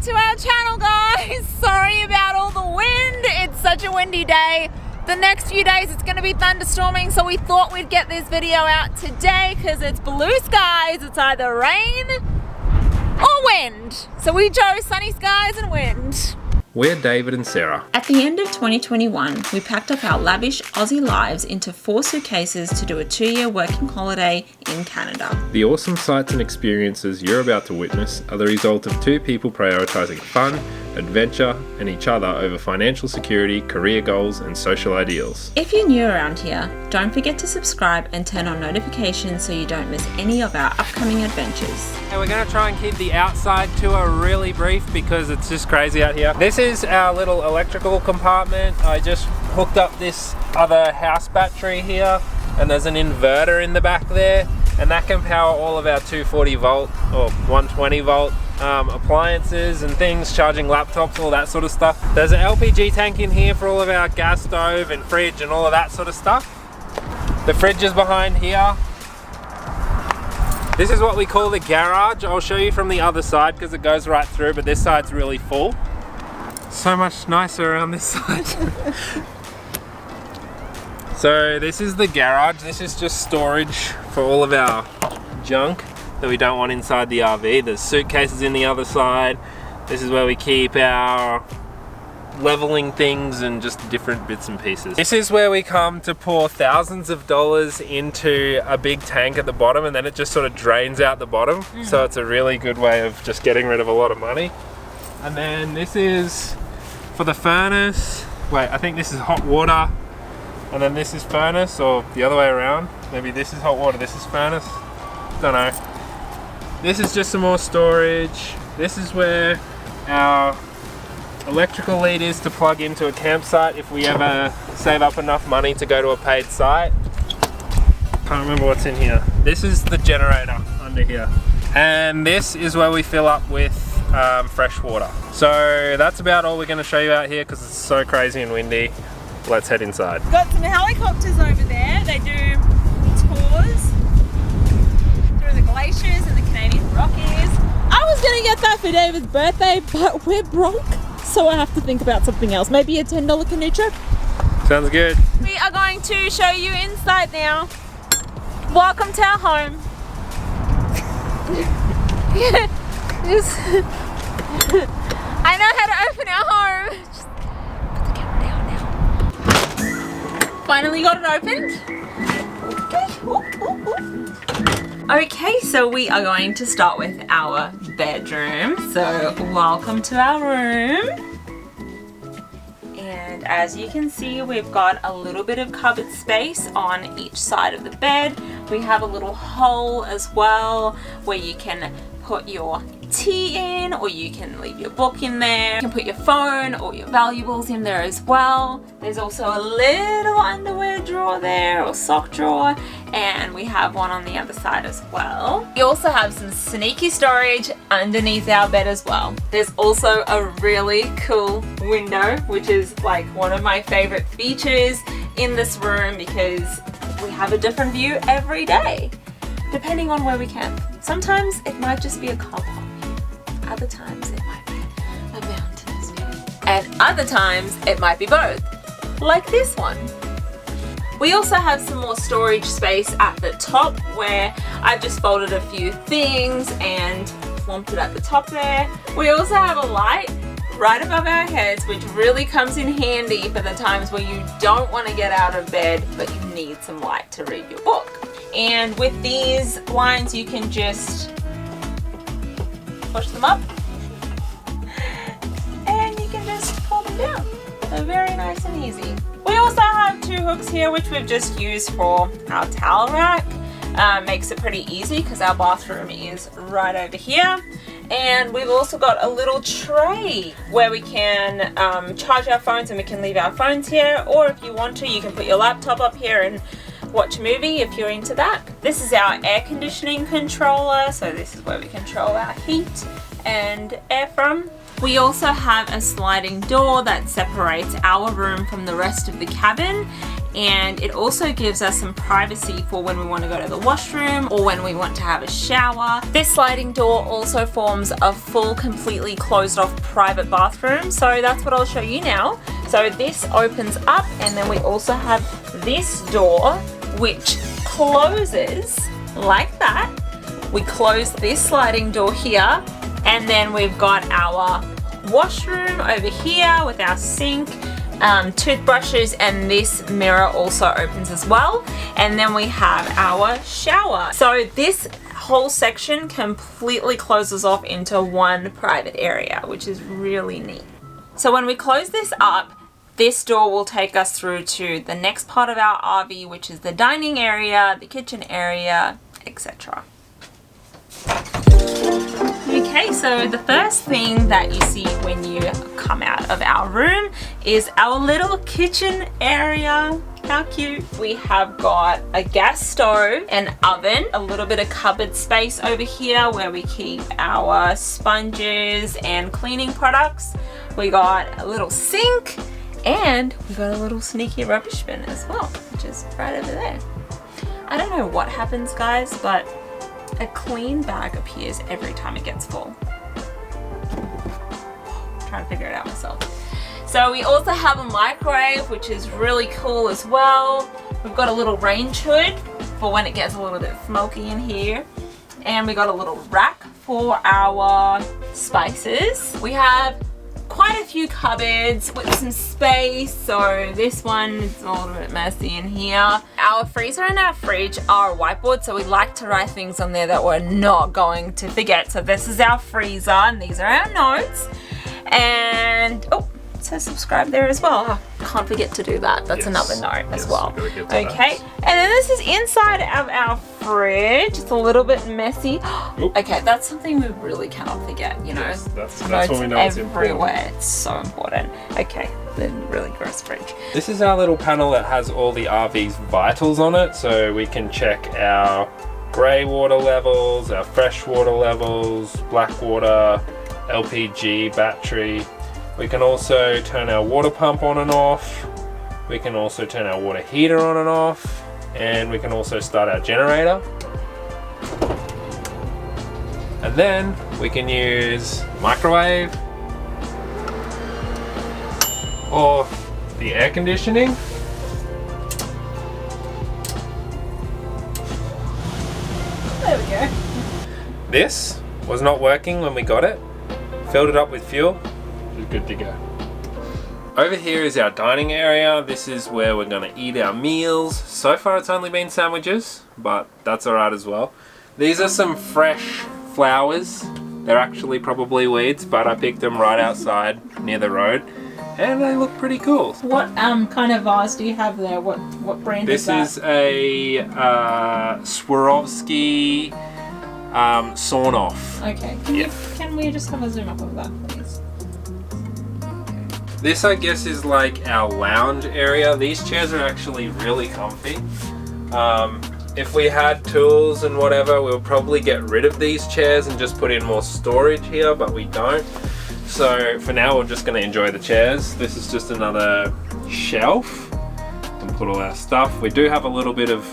back to our channel, guys. Sorry about all the wind. It's such a windy day. The next few days it's going to be thunderstorming, so we thought we'd get this video out today because it's blue skies. It's either rain or wind. So we chose sunny skies and wind. We're David and Sarah. At the end of 2021, we packed up our lavish Aussie lives into 4 suitcases to do a 2-year working holiday in Canada. The awesome sights and experiences you're about to witness are the result of 2 people prioritising fun, adventure and each other over financial security, career goals and social ideals. If you're new around here, don't forget to subscribe and turn on notifications so you don't miss any of our upcoming adventures. Hey, we're going to try and keep the outside tour really brief because it's just crazy out here. This is our little electrical compartment. I just hooked up this other house battery here and there's an inverter in the back there, and that can power all of our 240 volt or 120 volt appliances and things, charging laptops, all that sort of stuff. There's an LPG tank in here for all of our gas stove and fridge and all of that sort of stuff. The fridge is behind here. This is what we call the garage. I'll show you from the other side because it goes right through, but this side's really full. So much nicer around this side. So this is the garage. This is just storage for all of our junk that we don't want inside the RV. There's suitcases in the other side. This is where we keep our leveling things and just different bits and pieces. This is where we come to pour thousands of dollars into a big tank at the bottom, and then it just sort of drains out the bottom. So it's a really good way of just getting rid of a lot of money. And then this is for the furnace. Wait, I think this is hot water. And then this is furnace, or the other way around. Maybe this is hot water, this is furnace. Don't know. This is just some more storage. This is where our electrical lead is to plug into a campsite if we ever save up enough money to go to a paid site. Can't remember what's in here. This is the generator under here. And this is where we fill up with fresh water. So that's about all we're going to show you out here because it's so crazy and windy. Let's head inside. Got some helicopters over there. They do tours through the glaciers and the Canadian Rockies. I was going to get that for David's birthday, but we're broke, so I have to think about something else. Maybe a $10 canoe trip. Sounds good. We are going to show you inside now. Welcome to our home. I know how to open our home. Just put the camera down now. Finally got it opened. Okay, so we are going to start with our bedroom. So welcome to our room. And as you can see, we've got a little bit of cupboard space on each side of the bed. We have a little hole as well where you can put your tea in, or you can leave your book in there. You can put your phone or your valuables in there as well. There's also a little underwear drawer there, or sock drawer, and we have one on the other side as well. We also have some sneaky storage underneath our bed as well. There's also a really cool window, which is like one of my favorite features in this room because we have a different view every day, depending on where we camp. Sometimes it might just be a car park. Other times it might be a mountainous view. And other times it might be both, like this one. We also have some more storage space at the top where I've just folded a few things and plumped it at the top there. We also have a light right above our heads, which really comes in handy for the times where you don't want to get out of bed but you need some light to read your book. And with these blinds you can just push them up and you can just pull them down. They're very nice and easy. We also have 2 hooks here which we've just used for our towel rack. Makes it pretty easy because our bathroom is right over here. And we've also got a little tray where we can charge our phones, and we can leave our phones here, or if you want to you can put your laptop up here and watch a movie if you're into that. This is our air conditioning controller, so this is where we control our heat and air from. We also have a sliding door that separates our room from the rest of the cabin, and it also gives us some privacy for when we want to go to the washroom or when we want to have a shower. This sliding door also forms a full, completely closed off private bathroom, so that's what I'll show you now. So this opens up, and then we also have this door which closes like that. We close this sliding door here, and then we've got our washroom over here with our sink, toothbrushes, and this mirror also opens as well. And then we have our shower. So this whole section completely closes off into one private area, which is really neat. So when we close this up, this door will take us through to the next part of our RV, which is the dining area, the kitchen area, etc. Okay, so the first thing that you see when you come out of our room is our little kitchen area. How cute. We have got a gas stove, an oven, a little bit of cupboard space over here where we keep our sponges and cleaning products. We got a little sink, and we got a little sneaky rubbish bin as well, which is right over there. I don't know what happens, guys, but a clean bag appears every time it gets full. I'm trying to figure it out myself. So we also have a microwave, which is really cool as well. We've got a little range hood for when it gets a little bit smoky in here. And we got a little rack for our spices. We have quite a few cupboards with some space, so this one is a little bit messy in here. Our freezer and our fridge are a whiteboard, so we like to write things on there that we're not going to forget. So this is our freezer, and these are our notes. And oh, it says subscribe there as well. Oh, can't forget to do that. That's another note as well. Okay, and then this is inside of our fridge. It's a little bit messy. Okay, that's something we really cannot forget, you know. Yes, that's when we know it's everywhere. It's so important. Okay, the really gross fridge. This is our little panel that has all the RV's vitals on it, so we can check our grey water levels, our fresh water levels, black water, LPG, battery. We can also turn our water pump on and off. We can also turn our water heater on and off. And we can also start our generator. And then we can use microwave or the air conditioning. There we go. This was not working when we got it. Filled it up with fuel. Good to go. Over here is our dining area. This is where we're going to eat our meals. So far it's only been sandwiches, but that's alright as well. These are some fresh flowers. They're actually probably weeds, but I picked them right outside near the road, and they look pretty cool. What kind of vase do you have there? What brand is that? This is a Swarovski sawn off. Okay, can we just have a zoom up of that, please? This, I guess, is like our lounge area. These chairs are actually really comfy. If we had tools and whatever, we'll probably get rid of these chairs and just put in more storage here, but we don't. So for now, we're just going to enjoy the chairs. This is just another shelf. And put all our stuff. We do have a little bit of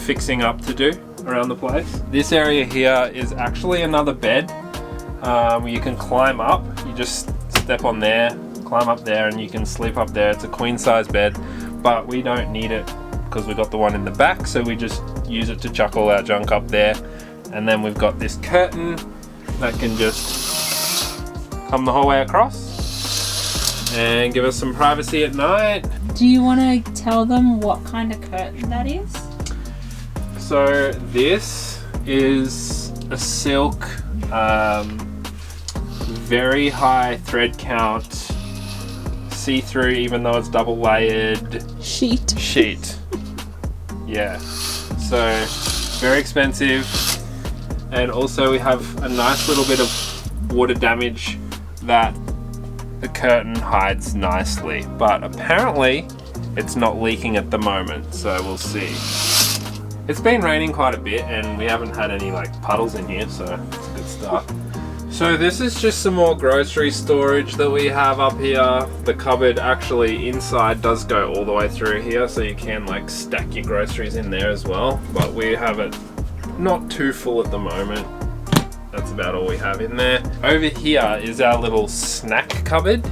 fixing up to do around the place. This area here is actually another bed. You can climb up. You just step on there, climb up there, and you can sleep up there. It's a queen size bed, but we don't need it because we got the one in the back, so we just use it to chuck all our junk up there. And then we've got this curtain that can just come the whole way across and give us some privacy at night. Do you want to tell them what kind of curtain that is? So this is a silk, very high thread count, see-through even though it's double layered sheet. Yeah, so very expensive, and also we have a nice little bit of water damage that the curtain hides nicely, but apparently it's not leaking at the moment, so we'll see. It's been raining quite a bit and we haven't had any like puddles in here, so it's a good start. So this is just some more grocery storage that we have up here. The cupboard actually inside does go all the way through here, so you can like stack your groceries in there as well. But we have it not too full at the moment. That's about all we have in there. Over here is our little snack cupboard.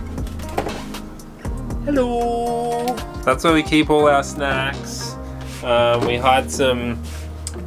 Hello! That's where we keep all our snacks. We hide some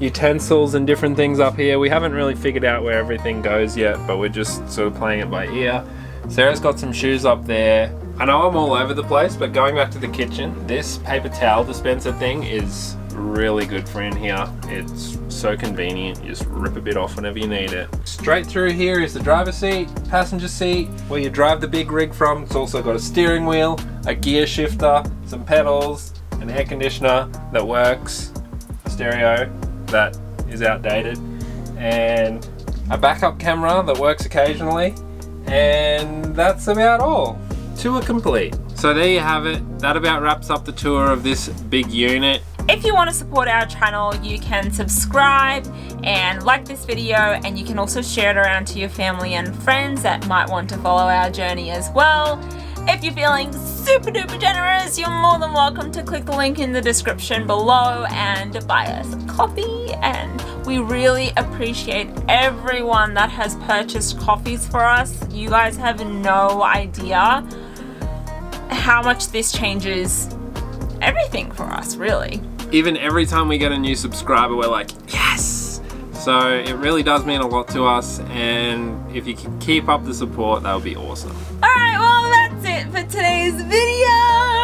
utensils and different things up here. We haven't really figured out where everything goes yet, but we're just sort of playing it by ear. Sarah's got some shoes up there. I know I'm all over the place, but going back to the kitchen, this paper towel dispenser thing is really good for in here. It's so convenient. You just rip a bit off whenever you need it. Straight through here is the driver's seat, passenger seat, where you drive the big rig from. It's also got a steering wheel, a gear shifter, some pedals, an air conditioner that works, a stereo that is outdated, and a backup camera that works occasionally, and that's about all. Tour complete. So there you have it. That about wraps up the tour of this big unit. If you want to support our channel, you can subscribe and like this video, and you can also share it around to your family and friends that might want to follow our journey as well. If you're feeling super duper generous, you're more than welcome to click the link in the description below and buy us a coffee. And we really appreciate everyone that has purchased coffees for us. You guys have no idea how much this changes everything for us, really. Even every time we get a new subscriber, we're like, yes! So it really does mean a lot to us, and if you can keep up the support, that would be awesome. Alright, well that's it for today's video.